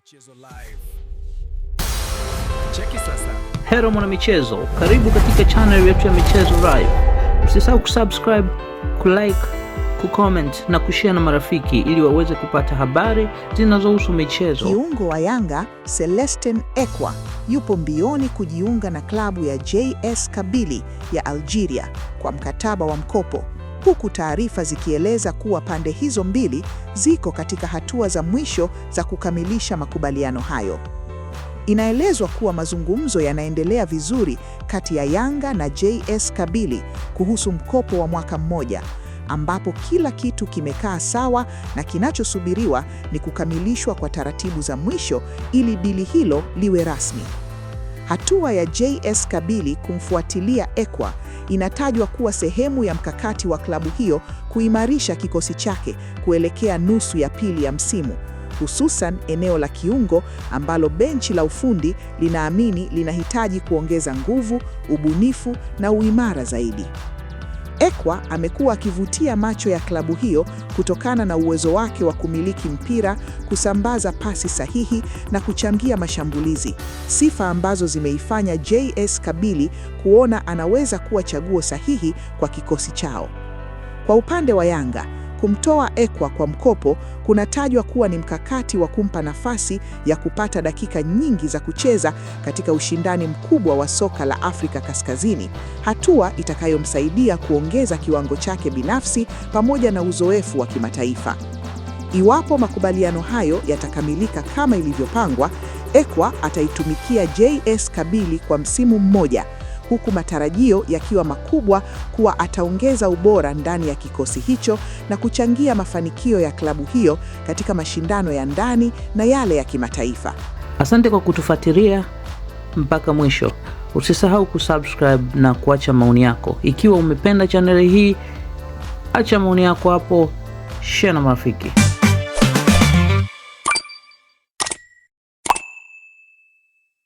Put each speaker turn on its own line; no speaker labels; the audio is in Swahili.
Michezo live. Cheki sasa.
Hello mwana michezo, karibu katika channel yetu ya Michezo Live. Usisahau kusubscribe, kulike, kucomment na kushare na marafiki ili waweze kupata habari zinazohusu michezo.
Kiungo wa Yanga Celestin Ekwa yupo mbioni kujiunga na klabu ya JS Kabylie ya Algeria kwa mkataba wa mkopo, huku taarifa zikieleza kuwa pande hizo mbili ziko katika hatua za mwisho za kukamilisha makubaliano hayo. Inaelezwa kuwa mazungumzo yanaendelea vizuri kati ya Yanga na JS Kabylie kuhusu mkopo wa mwaka mmoja, ambapo kila kitu kimekaa sawa na kinachosubiriwa ni kukamilishwa kwa taratibu za mwisho ili dili hilo liwe rasmi. Hatua ya JS Kabylie kumfuatilia Ekwa inatajwa kuwa sehemu ya mkakati wa klabu hiyo kuimarisha kikosi chake kuelekea nusu ya pili ya msimu, hususan eneo la kiungo ambalo benchi la ufundi linaamini linahitaji kuongeza nguvu, ubunifu na uimara zaidi. Ekwa amekuwa akivutia macho ya klabu hiyo kutokana na uwezo wake wa kumiliki mpira, kusambaza pasi sahihi na kuchangia mashambulizi, sifa ambazo zimeifanya JS Kabylie kuona anaweza kuwa chaguo sahihi kwa kikosi chao. Kwa upande wa Yanga, kumtoa Ekwa kwa mkopo kunatajwa kuwa ni mkakati wa kumpa nafasi ya kupata dakika nyingi za kucheza katika ushindani mkubwa wa soka la Afrika Kaskazini, hatua itakayomsaidia kuongeza kiwango chake binafsi pamoja na uzoefu wa kimataifa. Iwapo makubaliano hayo yatakamilika kama ilivyopangwa, Ekwa ataitumikia JS Kabylie kwa msimu mmoja, huku matarajio yakiwa makubwa kuwa ataongeza ubora ndani ya kikosi hicho na kuchangia mafanikio ya klabu hiyo katika mashindano ya ndani na yale ya kimataifa.
Asante kwa kutufuatilia mpaka mwisho. Usisahau kusubscribe na kuacha maoni yako. Ikiwa umependa channel hii, acha maoni yako hapo, share na marafiki.